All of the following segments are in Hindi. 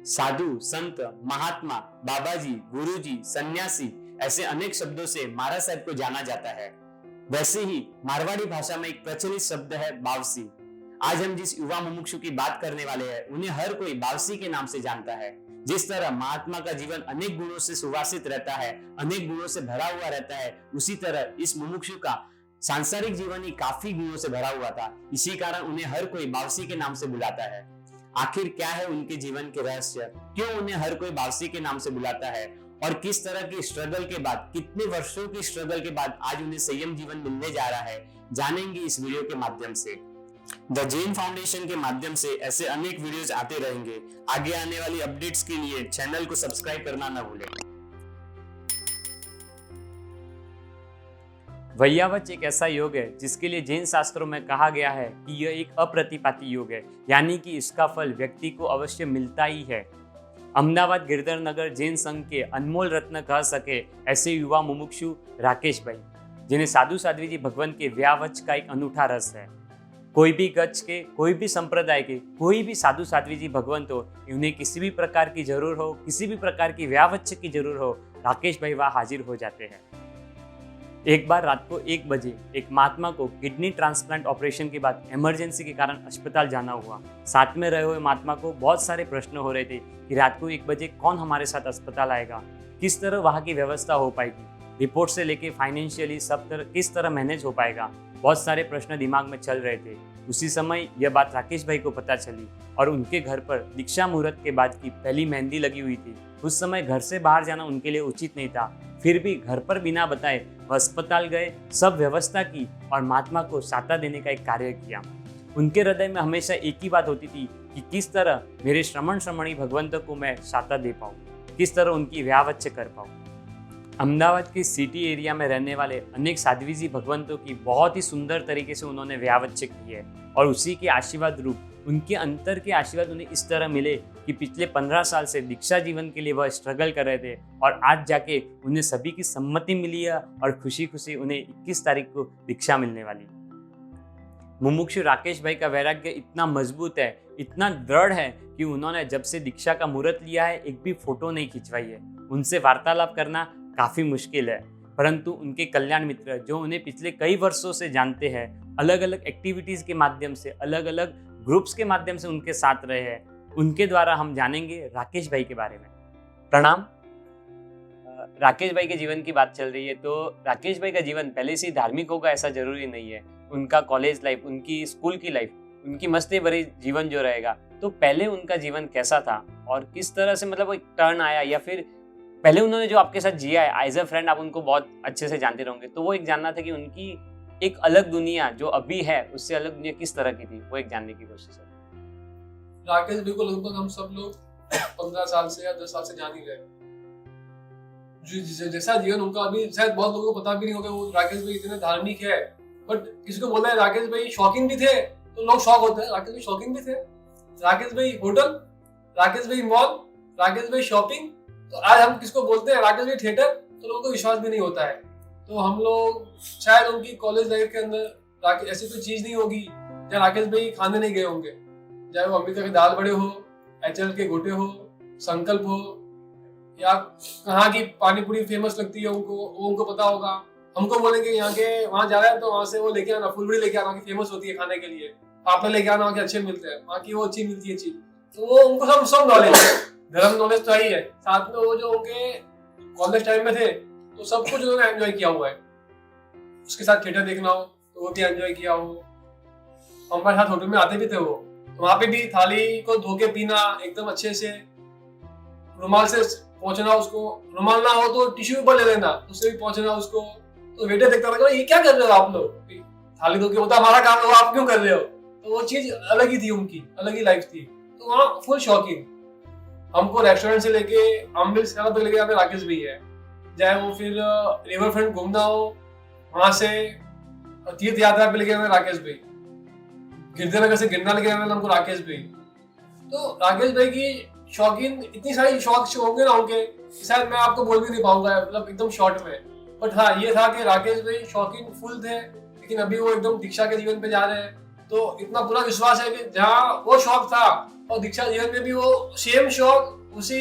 साधु, संत, महात्मा, बाबाजी, गुरुजी, सन्यासी ऐसे अनेक शब्दों से महाराज साहब को जाना जाता है। वैसे ही मारवाड़ी भाषा में एक प्रचलित शब्द है बावसी। आज हम जिस युवा मुमुक्षु की बात करने वाले हैं उन्हें हर कोई बावसी के नाम से जानता है। जिस तरह महात्मा का जीवन अनेक गुणों से सुवासित रहता है, अनेक गुणों से भरा हुआ रहता है, उसी तरह इस मुमुक्षु का सांसारिक जीवन ही काफी गुणों से भरा हुआ था। इसी कारण उन्हें हर कोई बावसी के नाम से बुलाता है। आखिर क्या है उनके जीवन के रहस्य, क्यों उन्हें हर कोई बावसी के नाम से बुलाता है और किस तरह की स्ट्रगल के बाद, कितने वर्षों की स्ट्रगल के बाद आज उन्हें संयम जीवन मिलने जा रहा है, जानेंगे इस वीडियो के माध्यम से। द जैन फाउंडेशन के माध्यम से ऐसे अनेक वीडियोस आते रहेंगे। आगे आने वाली अपडेट्स के लिए चैनल को सब्सक्राइब करना न भूलें। वैयावच एक ऐसा योग है जिसके लिए जैन शास्त्रों में कहा गया है कि यह एक अप्रतिपाती योग है, यानी कि इसका फल व्यक्ति को अवश्य मिलता ही है। अहमदाबाद गिरधर नगर जैन संघ के अनमोल रत्न कह सके ऐसे युवा मुमुक्षु राकेश भाई, जिन्हें साधु साध्वी जी भगवान के व्यावच का एक अनूठा रस है। कोई भी गच्छ के, कोई भी संप्रदाय के, कोई भी साधु साध्वी जी भगवंत हो, उन्हें किसी भी प्रकार की जरूर हो, किसी भी प्रकार की व्यावच की जरूर हो, राकेश भाई वहां हाजिर हो जाते हैं। एक बार रात को 1 बजे एक महात्मा को किडनी ट्रांसप्लांट ऑपरेशन के बाद इमरजेंसी के कारण अस्पताल जाना हुआ। साथ में रहे हुए महात्मा को बहुत सारे प्रश्न हो रहे थे कि रात को 1 बजे कौन हमारे साथ अस्पताल आएगा, किस तरह वहाँ की व्यवस्था हो पाएगी, रिपोर्ट से लेके फाइनेंशियली सब तरह किस तरह मैनेज हो पाएगा। बहुत सारे प्रश्न दिमाग में चल रहे थे। उसी समय यह बात राकेश भाई को पता चली और उनके घर पर दीक्षा मुहूर्त के बाद की पहली मेहंदी लगी हुई थी। उस समय घर से बाहर जाना उनके लिए उचित नहीं था, फिर भी घर पर बिना बताए वह अस्पताल गए, सब व्यवस्था की और महात्मा को साता देने का एक कार्य किया। उनके हृदय में हमेशा एक ही बात होती थी कि किस तरह मेरे श्रमणी भगवंत को मैं साता दे पाऊँ, किस तरह उनकी व्यावच्च कर पाऊँ। अहमदाबाद के सिटी एरिया में रहने वाले अनेक साध्वी जी भगवंतों की बहुत ही सुंदर तरीके से उन्होंने व्यावच्च की है और उसी के आशीर्वाद रूप उनके अंतर के आशीर्वाद उन्हें इस तरह मिले कि पिछले 15 साल से दीक्षा जीवन के लिए वह स्ट्रगल कर रहे थे और आज जाके उन्हें सभी की सम्मति मिली है और खुशी खुशी उन्हें 21 तारीख को दीक्षा मिलने वाली। मुमुक्षु राकेश भाई का वैराग्य इतना मजबूत है, इतना दृढ़ है कि उन्होंने जब से दीक्षा का मुहूर्त लिया है एक भी फोटो नहीं खिंचवाई है। उनसे वार्तालाप करना काफी मुश्किल है, परंतु उनके कल्याण मित्र जो उन्हें पिछले कई वर्षों से जानते हैं, अलग अलग एक्टिविटीज के माध्यम से, अलग अलग ग्रुप्स के माध्यम से उनके साथ रहे हैं, उनके द्वारा हम जानेंगे राकेश भाई के बारे में। प्रणाम। राकेश भाई के जीवन की बात चल रही है, तो राकेश भाई का जीवन पहले से ही धार्मिक होगा ऐसा जरूरी नहीं है। उनका कॉलेज लाइफ, उनकी स्कूल की लाइफ, उनकी मस्ती भरी जीवन जो रहेगा, तो पहले उनका जीवन कैसा था और किस तरह से मतलब वो एक टर्न आया, या फिर पहले उन्होंने जो आपके साथ जिया है एज अ फ्रेंड, आप उनको बहुत अच्छे से जानते रहोगे, तो वो एक जानना था कि उनकी एक अलग दुनिया जो अभी है उससे अलग दुनिया किस तरह की थी, वो एक जानने की कोशिश है। राकेश भाई को लगभग हम सब लोग 15 साल से या 10 साल से जान ही रहे। जैसा जीवन उनका अभी शायद बहुत लोगों को पता भी नहीं होगा वो राकेश भाई इतने धार्मिक है, बट किसी को बोला है राकेश भाई शौकीन भी थे तो लोग शौक होते हैं। राकेश भाई शौकीन भी थे। राकेश भाई होटल, राकेश भाई मॉल, राकेश भाई शॉपिंग, तो आज हम किसको बोलते हैं राकेश भाई थिएटर, तो लोगों को विश्वास भी नहीं होता है। तो हम लोग शायद उनकी कॉलेज लाइफ के अंदर ऐसी कोई चीज नहीं होगी जहाँ राकेश भाई खाने नहीं गए होंगे, चाहे वो अमृता के दाल बड़े हो, एचएल के गोटे हो, संकल्प हो, या कहाँ की पानी पूरी फेमस लगती है उनको पता होगा। हमको बोलेंगे यहाँ के वहाँ जा रहे हैं तो वहाँ से वो लेके आना, फुलबड़ी लेके आना, की फेमस होती है खाने के लिए, पापड़ लेके आना, वहाँ के अच्छे मिलते हैं, वहाँ की वो अच्छी मिलती है चीज, तो वो उनको सब नॉलेज है। धर्म नॉलेज तो ही है, साथ में वो जो उनके कॉलेज टाइम में थे तो सब कुछ उन्होंने एंजॉय किया हुआ है। उसके साथ थिएटर देखना हो तो वो भी एंजॉय किया हो। हमारे साथ होटल में आते भी थे वो, तो वहाँ पे भी थाली को धो के पीना एकदम अच्छे से, रुमाल से पहुंचना, उसको रुमाल ना हो तो टिश्यू पेपर ले लेना, उससे भी पहुंचना उसको। तो वेटर देखता था ये क्या कर रहे हो आप लोग, थाली धो के, होता हमारा काम है, आप क्यों कर रहे हो। तो वो चीज अलग ही थी, उनकी अलग ही लाइफ थी। तो वहाँ फुल शौकीन। हमको रेस्टोरेंट से लेके अम्बिल तक लेके जाते राकेश भाई है, चाहे वो फिर रिवर फ्रंट घूमना हो, वहां से तीर्थ यात्रा पे लेके जाते राकेश भाई, गिरधरनगर से गिरना लेके जाते हमको राकेश भाई। तो राकेश भाई की शौकीन इतनी सारी शौक होंगे ना उनके, शायद मैं आपको बोल भी नहीं पाऊंगा मतलब एकदम शॉर्ट में। बट हाँ ये था कि राकेश भाई शौकीन फुल थे, लेकिन अभी वो एकदम दीक्षा के जीवन पे जा रहे हैं। तो इतना पूरा विश्वास है कि जहाँ वो शौक था और दीक्षा जीवन में भी वो सेम शौक उसी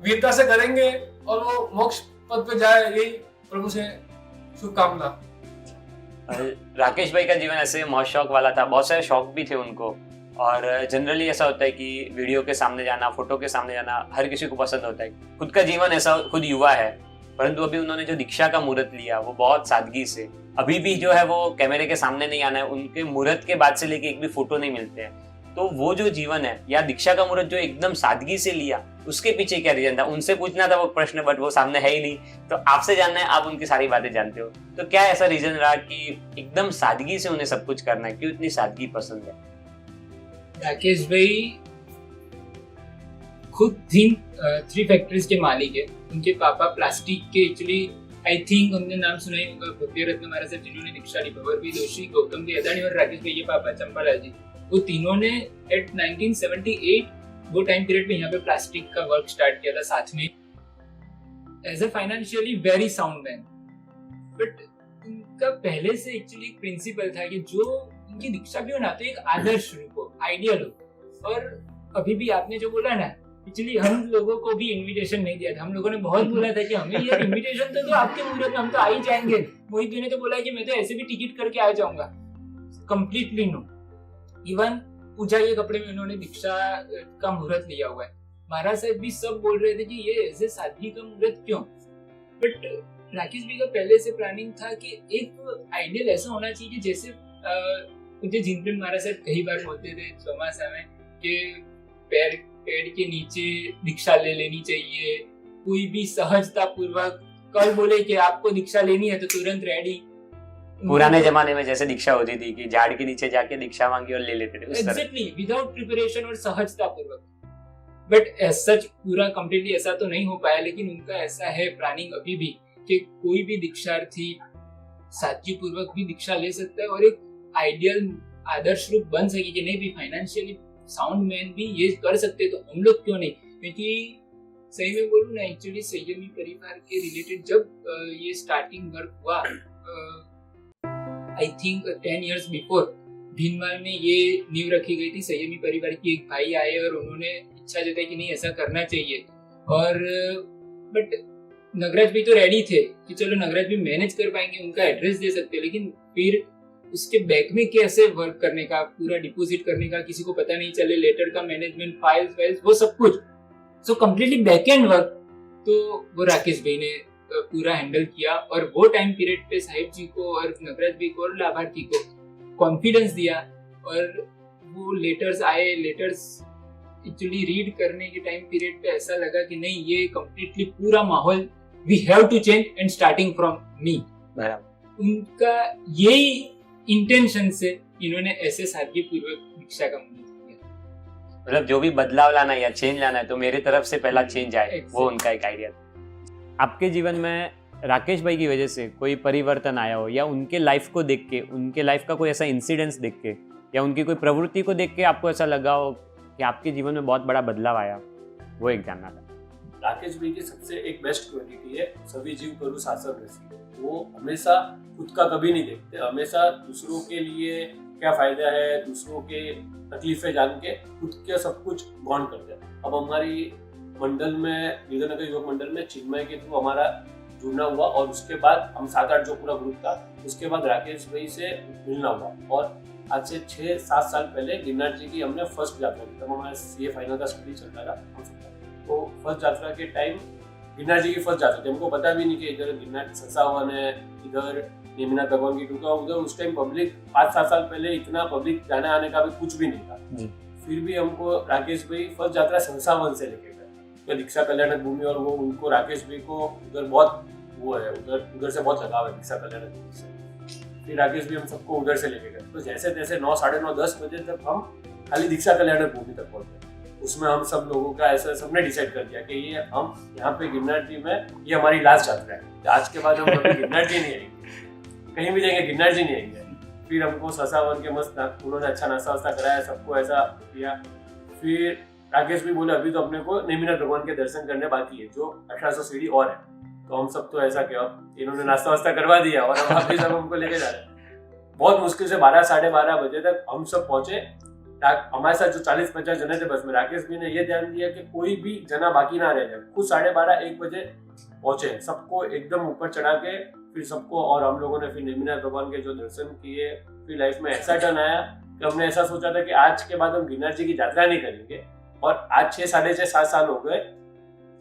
वीरता से करेंगे और वो मोक्ष पद पे जाए, यही प्रभु से शुभकामना। राकेश भाई का जीवन ऐसे बहुत शौक वाला था, बहुत सारे शौक भी थे उनको। और जनरली ऐसा होता है कि वीडियो के सामने जाना, फोटो के सामने जाना हर किसी को पसंद होता है। खुद का जीवन ऐसा, खुद युवा है, परंतु अभी उन्होंने जो दीक्षा का मुहूर्त लिया वो बहुत सादगी से, अभी भी जो है वो कैमरे के सामने नहीं आना है, उनके मुहूर्त के बाद से लेके एक भी फोटो नहीं मिलते हैं। तो वो जो जीवन है या दीक्षा का मुहूर्त जो एकदम सादगी से लिया, उसके पीछे क्या रीजन था? उनसे पूछना था वो प्रश्न, बट वो सामने है ही नहीं, तो आपसे जानना है, आप उनकी सारी बातें जानते हो। तो क्या ऐसा रीजन रहा कि एकदम सादगी से उन्हें सब कुछ करना है? क्यों इतनी सादगी पसंद है? राकेश भाई खुद थ्री फैक्ट्रीज के मालिक है। उनके पापा प्लास्टिक के, एक्चुअली आई थिंक हमने नाम सुना ही होगा, भव्य रत्न महाराज साहब जिन्होंने दीक्षा ली, भवर भी जोशी, गौतम भी अदानी और राकेश भाई के पापा चंपालाल जी, वो तीनों ने एट 1978 वो टाइम पीरियड में यहाँ पे प्लास्टिक का वर्क स्टार्ट किया था साथ में, as a financially very sound man. But उनका पहले से एक्चुअली एक प्रिंसिपल था कि जो उनकी दीक्षा भी हो ना तो एक आदर्श रूप हो, आइडियल हो। और अभी भी आपने जो बोला ना, एक्चुअली हम लोगों को भी इनविटेशन नहीं दिया था। हम लोगों ने बहुत बोला था कि हमें यार इनविटेशन तो आपके मुहूर्त में हम तो आ ही जाएंगे। मोहित जी ने तो बोला कि मैं तो ऐसे भी टिकट करके आ जाऊंगा। Completely no. इवन पूजा के कपड़े में उन्होंने दीक्षा का मुहूर्त लिया हुआ है। महाराज साहब भी सब बोल रहे थे कि ये ऐसे सादगी का मुहूर्त क्यों। बट राकेश भी का पहले से प्लानिंग था कि एक आइडियल ऐसा होना चाहिए जैसे मुझे जिनपिन महाराज साहब कई बार बोलते थे चौमासा में कि पेड़ के नीचे दीक्षा ले लेनी चाहिए। कोई भी सहजता पूर्वक कल बोले कि आपको दीक्षा लेनी है तो तुरंत रेडी। पुराने जमाने में जैसे दीक्षा होती थी कि झाड़ के नीचे जाके दीक्षा मांगी और ले लेते थे, एग्जैक्टली विदाउट प्रिपरेशन और सहजता पूर्वक। बट एज सच पूरा कंप्लीटली ऐसा तो नहीं हो पाया, लेकिन उनका ऐसा है प्लानिंग अभी भी कि कोई भी दीक्षार्थी सादगी पूर्वक भी दीक्षा ले सकता है और एक आइडियल आदर्श रूप बन सके कि नहीं भी फाइनेंशियली साउंड मैन भी ये कर सकते तो हम लोग क्यों नहीं। क्योंकि सही में बोलूं ना, एक्चुअली संयमी परिवार के रिलेटेड जब ये स्टार्टिंग वर्क हुआ, I think 10 years before, Bhinmal में ये नींव रखी गई थी। संयमी परिवार की एक भाई आए और उन्होंने इच्छा जताई कि नहीं ऐसा करना चाहिए। और बट नगराज भी तो रेडी थे कि चलो नगराज भी मैनेज कर पाएंगे, उनका एड्रेस दे सकते, लेकिन फिर उसके बैक में कैसे वर्क करने का, पूरा डिपॉजिट करने का, किसी को पता नहीं चले, लेटर का मैनेजमेंट, फाइल्स वो सब कुछ, so completely back and work तो वो राकेश भाई ने पूरा हैंडल किया। और वो टाइम पीरियड पे साहिब जी को और नगराज भाई को और लाभार्थी को कॉन्फिडेंस दिया। और वो लेटर्स आए, लेटर्स एक्चुअली रीड करने के टाइम पीरियड पे ऐसा लगा कि नहीं, ये कंप्लीटली पूरा माहौल we have to change and starting from me. उनका यही इंटेंशन से इन्होंने ऐसे सादगी पूर्वक दीक्षा का मुहूर्त किया। मतलब जो भी बदलाव लाना है या चेंज लाना है तो मेरे तरफ से पहला चेंज आए, वो उनका एक आइडिया था। आपके जीवन में राकेश भाई की वजह से कोई परिवर्तन आया हो, या उनके लाइफ को देख के, उनके लाइफ का कोई ऐसा इंसिडेंस देख के, या उनकी कोई प्रवृत्ति को देख के आपको ऐसा लगा हो कि आपके जीवन में बहुत बड़ा बदलाव आया, वो एक जानना था। राकेश भाई की सबसे एक बेस्ट क्वालिटी है सभी जीव करू शासन रसी। वो हमेशा खुद का कभी नहीं देखते, हमेशा दूसरों के लिए क्या फायदा है, दूसरों के तकलीफें जान के खुद के सब कुछ गौन करते हैं। अब हमारी मंडल में, गिरधरनगर युवक मंडल में चिन्मय के थ्रू हमारा जुड़ना हुआ और उसके बाद हम 7-8 जो पूरा ग्रुप था, उसके बाद राकेश भाई से मिलना हुआ। और आज से 6-7 साल पहले गिरनार जी की हमने फर्स्ट यात्रा की, तब हमारा CA फाइनल का स्टडी चल रहा था। तो फर्स्ट यात्रा के टाइम गिरनार जी की फर्स्ट यात्रा थी, हमको पता भी नहीं कि इधर गिरनार संसावन है, इधर नेमिनाथ भगवान की टूका, उधर उस टाइम पब्लिक 5-7 साल पहले इतना पब्लिक जाने आने का भी कुछ भी नहीं था। फिर भी हमको राकेश भाई फर्स्ट यात्रा संसावन से लेके गए, दीक्षा कल्याण भूमि, और वो उनको राकेश भाई को उधर बहुत वो है, उधर से बहुत लगाव है दीक्षा कल्याण भूमि से। फिर राकेश भाई हम सबको उधर से लेके गए। तो जैसे तैसे 9, 9:30, 10 बजे तक हम खाली दीक्षा कल्याण भूमि तक पहुंचे। उसमें हम सब लोगों का ऐसा सबने डिसाइड कर दिया कि ये हम यहाँ पे गिरनार जी में ये हमारी लास्ट यात्रा है, आज के बाद हम कभी गिरनार जी नहीं आएंगे, कहीं भी जाएंगे गिरनार जी नहीं आएंगे। फिर हमको ससावन के मस्त उन्होंने अच्छा नाश्ता वास्ता कराया, सबको ऐसा किया। फिर राकेश भी बोले अभी तो अपने को नेमिनाथ भगवान के दर्शन करने बाकी है, जो 1800 सीढ़ी और है। तो हम सब तो ऐसा क्या, इन्होंने नाश्ता वास्ता करवा दिया और हम अभी सब हमको लेके जा रहे हैं। बहुत मुश्किल से 12, 12:30 बजे तक हम सब पहुंचे हमारे साथ जो 40-50 जने थे बस में, राकेश भाई ने ये ध्यान दिया कि कोई भी जना बाकी ना रह जाए। खुद 12:30-1 बजे पहुंचे, सबको एकदम ऊपर चढ़ा के फिर सबको, और हम लोगों ने फिर नेमिनाथ भगवान के जो दर्शन किए। फिर लाइफ में ऐसा टर्न आया कि हमने ऐसा सोचा था कि आज के बाद हम गिरनार जी की यात्रा नहीं करेंगे, और आज 6, 6.5, 7 साल हो गए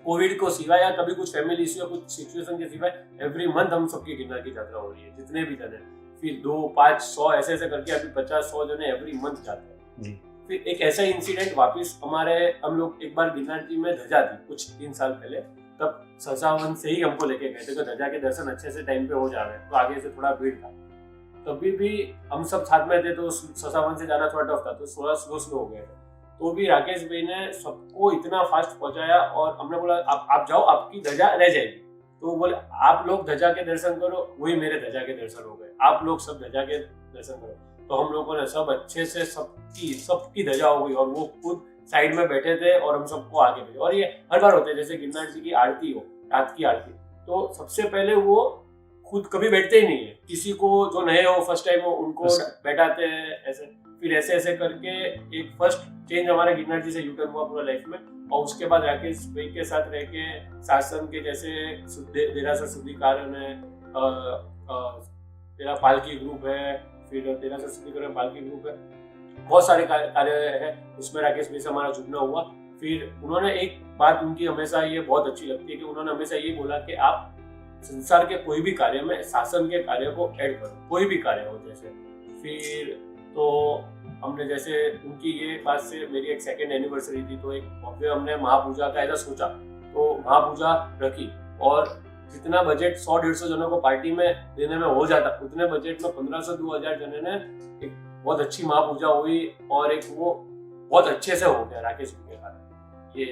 कोविड को सिवाय या कभी कुछ फैमिली इश्यू या कुछ सिचुएशन के सिवाय एवरी मंथ हम सबकी गिरनार की यात्रा हो रही है, जितने भी जने। फिर 2, 5, 100 ऐसे ऐसे करके अभी 50-100 जने एवरी मंथ जाते हैं जी। फिर एक ऐसा इंसिडेंट वापस हम लोग एक बार गिरनार जी में ध्वजा दी कुछ 3 साल पहले, तब ससावन से ही हमको लेके गए थे कि ध्वजा के दर्शन अच्छे से टाइम पे हो जा रहे हैं, तो आगे से थोड़ा भीड़ था। तभी भी हम सब साथ में थे, तो ससावन से जाना थोड़ा टफ था, तो थोड़ा स्लो हो गए थे। तो भी राकेश भाई ने सबको इतना फास्ट पहुंचाया, और हमने बोला आप जाओ, आपकी ध्वजा रह जाएगी। तो वो बोले आप लोग ध्वजा के दर्शन करो, वही मेरे ध्वजा के दर्शन हो गए, आप लोग सब ध्वजा के दर्शन करो। तो हम लोगों ने सब अच्छे से सबकी ध्वजा हो गई, और वो खुद साइड में बैठे थे और हम सबको आगे भेजे। और ये हर बार होता है, जैसे गिरनार जी की आरती हो, रात की आरती, तो सबसे पहले वो खुद कभी बैठते ही नहीं है, किसी को जो नए हो फर्स्ट टाइम हो उनको बैठाते हैं ऐसे। फिर ऐसे ऐसे करके एक फर्स्ट चेंज हमारे गिरनार जी से यूटर्न हुआ पूरा लाइफ में। और उसके बाद राकेश भाई के साथ रह के शासन के जैसे देरासर शुद्धिकरण है, तेरा पालकी ग्रुप है, फिर देरासर शुद्धिकरण पालकी ग्रुप है, बहुत सारे कार्य है, उसमें राकेश भाई से हमारा जुड़ना हुआ। फिर उन्होंने एक बात उनकी हमेशा ये बहुत अच्छी लगती है कि उन्होंने हमेशा ये बोला कि आप संसार के कोई भी कार्य में शासन के कार्य को ऐड करो, कोई भी कार्य हो जैसे। फिर तो हमने जैसे उनकी ये बात से मेरी एक 2nd एनिवर्सरी थी, तो एक भव्य हमने महापूजा का ऐसा सोचा, तो महापूजा रखी, और जितना बजट 100-150 जनों को पार्टी में देने में हो जाता, उतने बजट में 1500-2000 जने ने एक बहुत अच्छी महापूजा हुई, और एक वो बहुत अच्छे से हो गया राकेश भाई के कारण। ये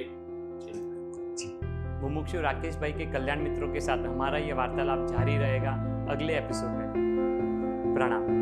मुमुक्षु राकेश भाई के कल्याण मित्रों के साथ हमारा ये वार्तालाप जारी रहेगा अगले एपिसोड में। प्रणाम।